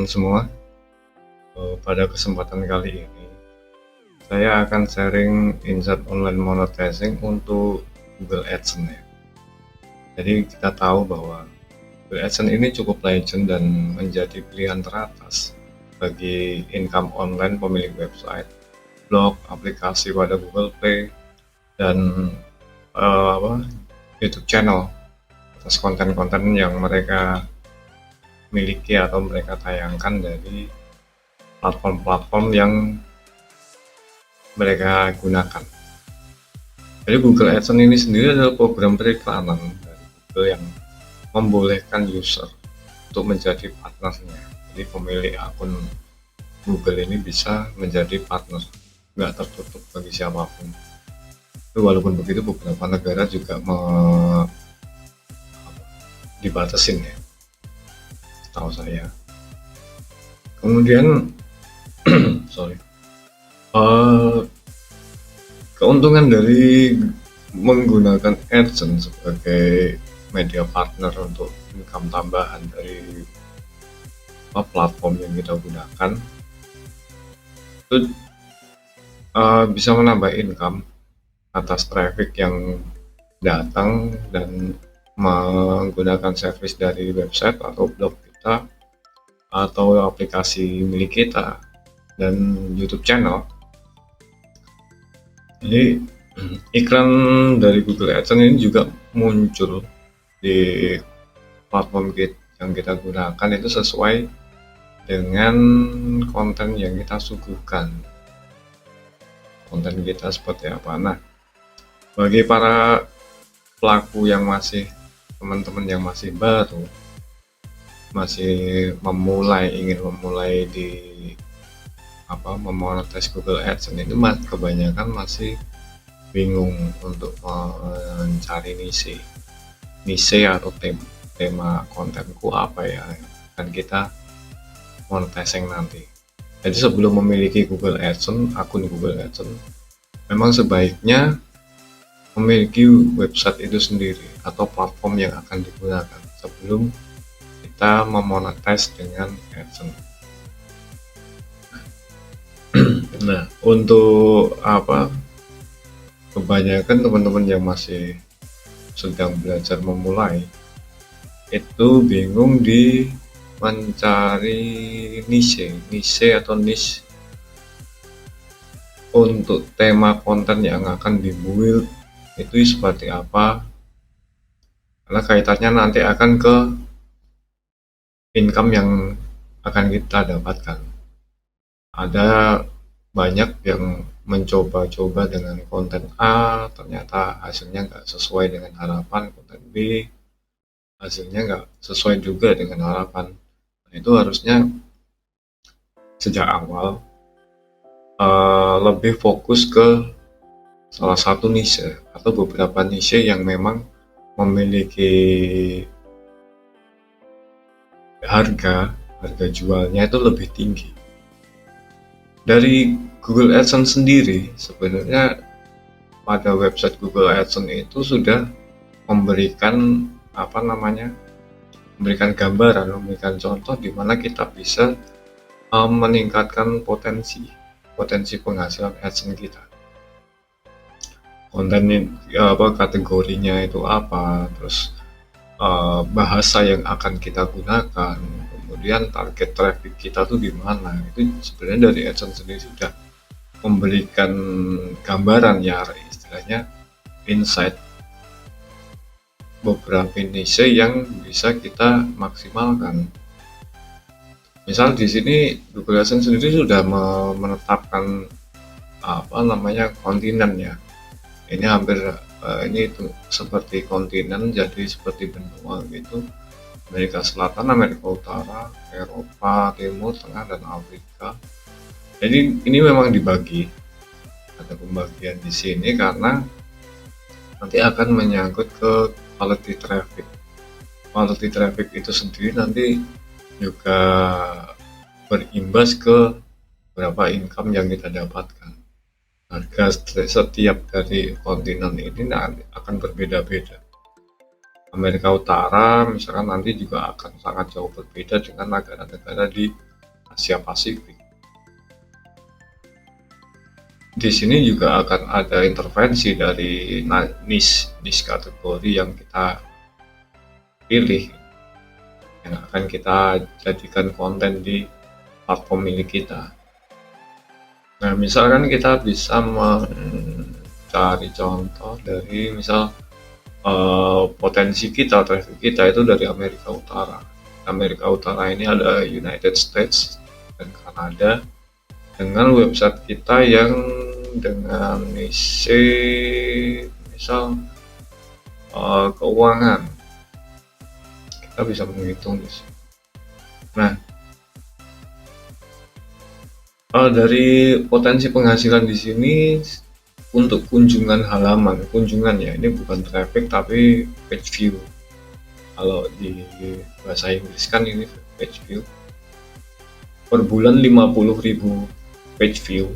teman-teman semua. Pada kesempatan kali ini, saya akan sharing insight online monetizing untuk Google AdSense ya. Jadi kita tahu bahwa Google AdSense ini cukup legend dan menjadi pilihan teratas bagi income online pemilik website, blog, aplikasi pada Google Play, dan YouTube channel atas konten-konten yang mereka miliki atau mereka tayangkan dari platform-platform yang mereka gunakan. Jadi Google AdSense ini sendiri adalah program periklanan dari Google yang membolehkan user untuk menjadi partnernya. Jadi pemilik akun Google ini bisa menjadi partner, nggak tertutup bagi siapapun. Walaupun begitu beberapa negara juga dibatasin ya, tahu saya. Kemudian keuntungan dari menggunakan AdSense sebagai media partner untuk income tambahan dari platform yang kita gunakan itu bisa menambah income atas traffic yang datang dan menggunakan service dari website atau blog kita atau aplikasi milik kita dan YouTube channel. Jadi iklan dari Google AdSense ini juga muncul di platform yang kita gunakan itu sesuai dengan konten yang kita suguhkan. Konten kita seperti apa? Nah, bagi para pelaku yang teman-teman yang masih baru, masih ingin memulai di memonetize Google AdSense itu kebanyakan masih bingung untuk mencari niche atau tema kontenku apa ya kan kita monetizing nanti. Jadi sebelum memiliki Google AdSense, akun Google AdSense, memang sebaiknya memiliki website itu sendiri atau platform yang akan digunakan sebelum kita memonetize dengan AdSense. Nah, untuk kebanyakan teman-teman yang masih sedang belajar memulai itu bingung di mencari niche atau niche untuk tema konten yang akan dibuild itu seperti apa, karena kaitannya nanti akan ke income yang akan kita dapatkan. Ada banyak yang mencoba-coba dengan konten A, ternyata hasilnya nggak sesuai dengan harapan. Konten B, hasilnya nggak sesuai juga dengan harapan. Nah, itu harusnya sejak awal lebih fokus ke salah satu niche atau beberapa niche yang memang memiliki harga jualnya itu lebih tinggi. Dari Google AdSense sendiri sebenarnya pada website Google AdSense itu sudah memberikan memberikan gambaran, memberikan contoh di mana kita bisa meningkatkan potensi penghasilan AdSense kita. Konten kategorinya itu apa, terus bahasa yang akan kita gunakan, kemudian target traffic kita tuh di mana. Itu sebenarnya dari AdSense sendiri sudah memberikan gambaran ya, istilahnya insight beberapa niche yang bisa kita maksimalkan. Misal di sini Google AdSense sendiri sudah menetapkan kontinen ya. Ini hampir ini itu seperti kontinen, jadi seperti benua gitu. Amerika Selatan, Amerika Utara, Eropa, Timur, Tengah, dan Afrika. Jadi ini memang dibagi, ada pembagian di sini karena nanti akan menyangkut ke quality traffic. Quality traffic itu sendiri nanti juga berimbas ke berapa income yang kita dapatkan. Harga setiap dari kontinen ini nanti akan berbeda-beda. Amerika Utara misalkan nanti juga akan sangat jauh berbeda dengan negara-negara di Asia Pasifik. Di sini juga akan ada intervensi dari niche kategori yang kita pilih, yang akan kita jadikan konten di platform milik kita. Nah, misalkan kita bisa mencari contoh dari misal potensi kita, traffic kita itu dari Amerika Utara. Amerika Utara ini ada United States dan Kanada, dengan website kita yang dengan niche misal keuangan, kita bisa menghitung di sini. Nah, dari potensi penghasilan di sini untuk kunjungan halaman, ya ini bukan traffic tapi page view. Kalau di bahasa Inggris kan ini page view. Per bulan 50.000 page view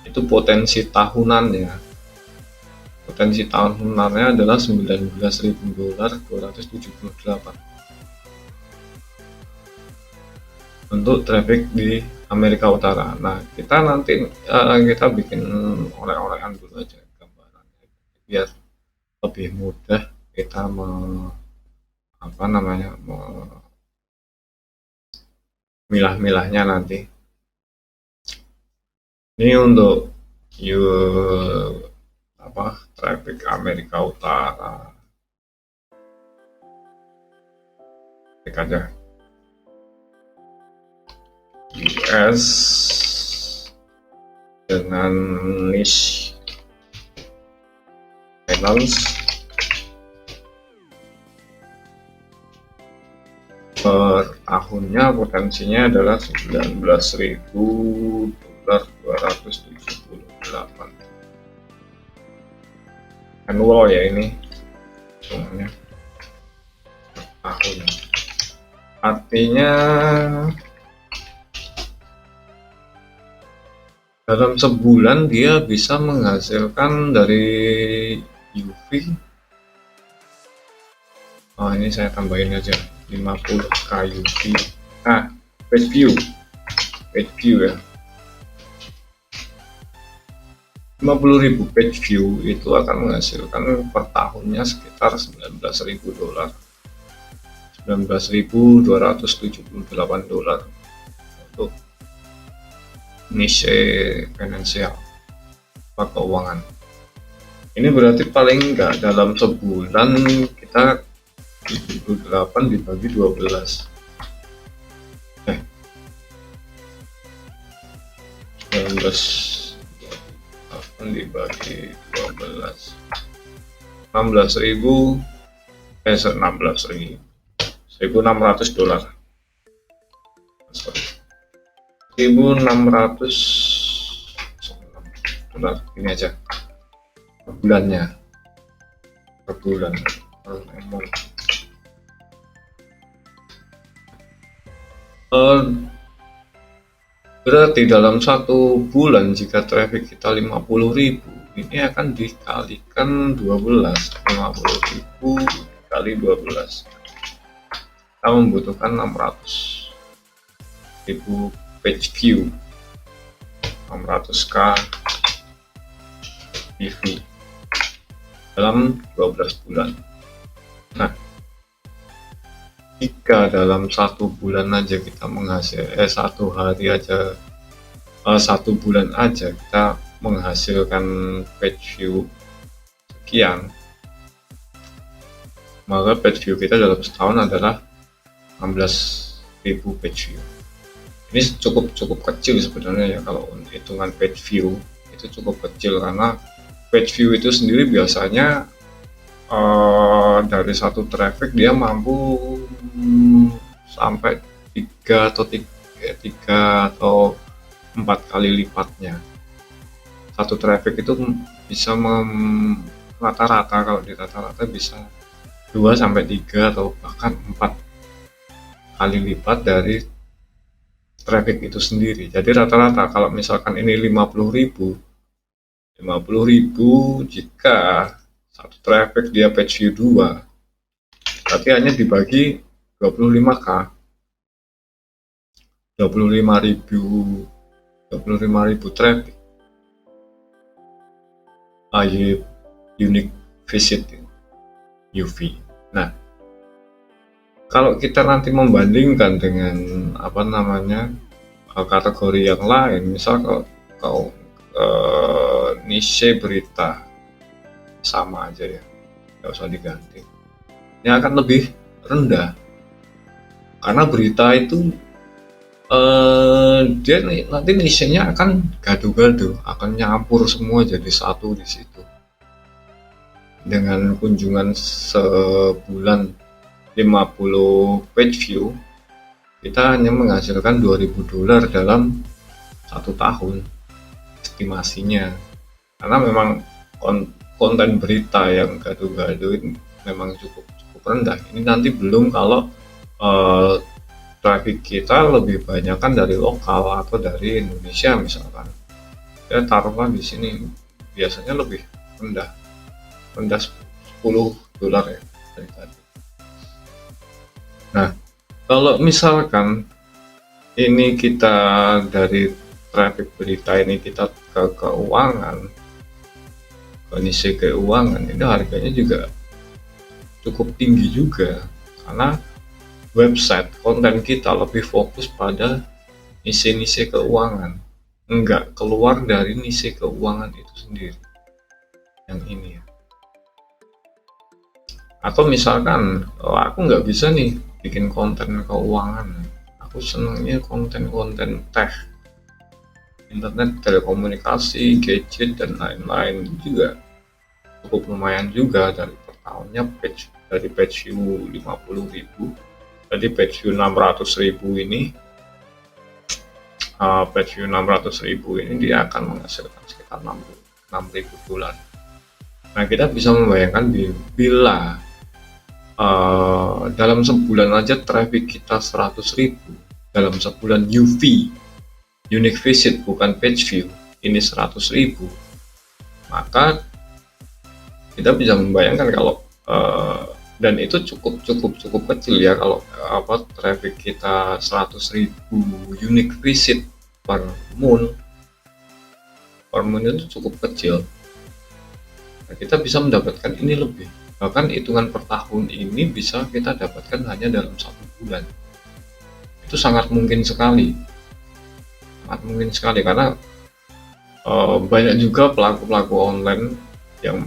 itu potensi tahunannya. Potensi tahunannya adalah $19.278 untuk traffic di Amerika Utara. Nah, kita nanti kita bikin oleh-olehan dulu aja gambarannya biar lebih mudah kita milah-milahnya nanti. Ini untuk traffic Amerika Utara. Klik aja US dengan niche finance per tahunnya potensinya adalah $19.278 annual ya, ini semuanya tahun. Artinya dalam sebulan dia bisa menghasilkan dari UV. Ini saya tambahin aja 50k UV. Page view ya, 50.000 page view itu akan menghasilkan per tahunnya sekitar $19.278 untuk niche finansial atau keuangan. Ini berarti paling enggak dalam sebulan kita 78 dibagi 12 dibagi 12 $16.000 $1.600 ini aja per bulannya, per bulan. Berarti dalam satu bulan jika traffic kita 50.000, ini akan dikalikan 12. 50.000 kali 12, kita membutuhkan 600.000 page view, 600k PV dalam 12 bulan. Nah, jika dalam satu bulan aja kita satu hari aja, satu bulan aja kita menghasilkan page view sekian, maka page view kita dalam setahun adalah 16.000 page view. Ini cukup kecil sebenarnya ya, kalau hitungan page view itu cukup kecil, karena page view itu sendiri biasanya dari satu traffic dia mampu sampai 3 atau 4 kali lipatnya. Satu traffic itu bisa rata-rata, kalau di rata-rata bisa 2 sampai 3 atau bahkan 4 kali lipat dari traffic itu sendiri. Jadi rata-rata kalau misalkan ini 50.000 jika satu traffic dia page view 2, berarti hanya dibagi 25k. 25.000 traffic unique visit UV. Nah, kalau kita nanti membandingkan dengan kategori yang lain, misal kalau niche berita sama aja ya, nggak usah diganti, ini akan lebih rendah karena berita itu dia nanti niche-nya akan gaduh-gaduh, akan nyampur semua jadi satu di situ. Dengan kunjungan sebulan 50 page view, kita hanya menghasilkan $2.000 dalam 1 tahun estimasinya, karena memang konten berita yang gaduh-gaduh memang cukup rendah. Ini nanti belum kalau traffic kita lebih banyak kan dari lokal atau dari Indonesia misalkan, ya taruhlah di sini biasanya lebih rendah $10 ya dari tadi. Nah, kalau misalkan ini kita dari traffic berita ini kita ke keuangan, kondisi keuangan, ini harganya juga cukup tinggi juga karena website konten kita lebih fokus pada niche keuangan, enggak keluar dari niche keuangan itu sendiri yang ini ya. Atau misalkan aku nggak bisa nih bikin konten keuangan, aku senangnya konten-konten tech, internet, telekomunikasi, gadget dan lain-lain, juga cukup lumayan juga dari per tahunnya dari page view 50.000, jadi page view 600.000 ini page view 600.000 ini dia akan menghasilkan sekitar $6.000. Nah, kita bisa membayangkan bila dalam sebulan aja traffic kita 100.000 dalam sebulan UV, unique visit bukan page view, ini 100.000, maka kita bisa membayangkan kalau dan itu cukup kecil ya, kalau traffic kita 100.000 unique visit per moon itu cukup kecil. Nah, kita bisa mendapatkan ini lebih, bahkan hitungan per tahun ini bisa kita dapatkan hanya dalam 1 bulan. Itu sangat mungkin sekali karena banyak juga pelaku online yang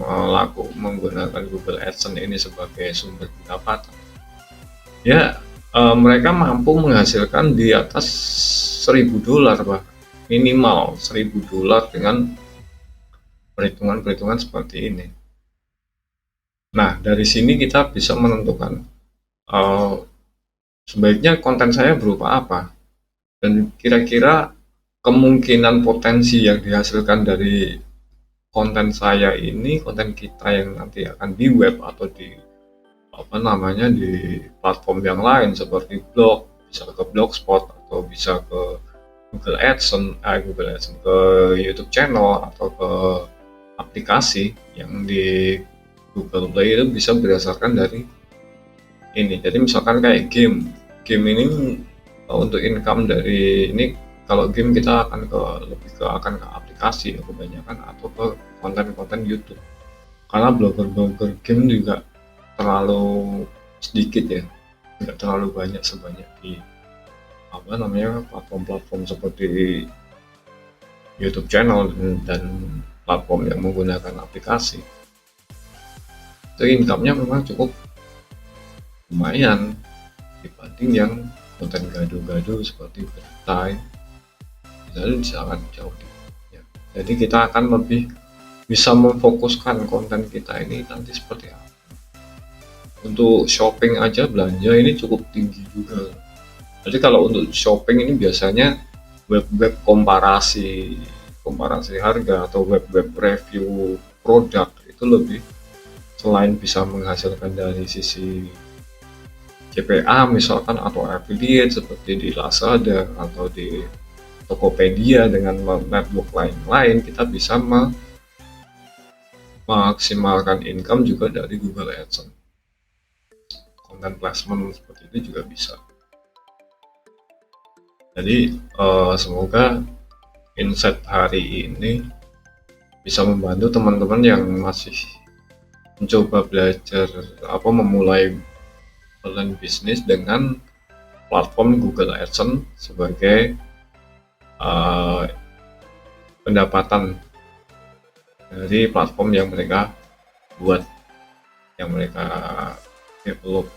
menggunakan Google AdSense ini sebagai sumber pendapatan. Ya, mereka mampu menghasilkan di atas $1.000, bah minimal $1.000 dengan perhitungan seperti ini. Nah, dari sini kita bisa menentukan sebaiknya konten saya berupa apa, dan kira-kira kemungkinan potensi yang dihasilkan dari konten saya ini, konten kita yang nanti akan di web atau di di platform yang lain seperti blog, bisa ke Blogspot atau bisa ke Google AdSense, ke YouTube channel atau ke aplikasi yang di Google Play, itu bisa berdasarkan dari ini. Jadi misalkan kayak game ini untuk income dari ini, kalau game kita akan lebih ke aplikasi ya kebanyakan, atau ke konten YouTube, karena blogger game juga terlalu sedikit ya, tidak terlalu banyak sebanyak di platform seperti YouTube channel dan platform yang menggunakan aplikasi. Itu income-nya memang cukup lumayan dibanding yang konten gaduh-gaduh seperti berita, jadi sangat jauh ya. Jadi kita akan lebih bisa memfokuskan konten kita ini nanti seperti apa. Untuk shopping aja, belanja ini cukup tinggi juga. Jadi kalau untuk shopping ini biasanya web komparasi harga atau web review produk itu lebih, selain bisa menghasilkan dari sisi CPA misalkan atau affiliate seperti di Lazada atau di Tokopedia dengan network lain-lain, kita bisa memaksimalkan income juga dari Google AdSense. Content placement seperti itu juga bisa. Jadi semoga insight hari ini bisa membantu teman-teman yang masih mencoba belajar memulai online bisnis dengan platform Google AdSense sebagai uh, pendapatan dari platform yang mereka buat, yang mereka develop.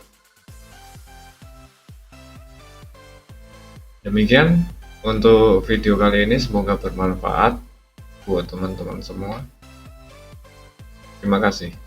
Demikian untuk video kali ini, semoga bermanfaat buat teman-teman semua. Terima kasih.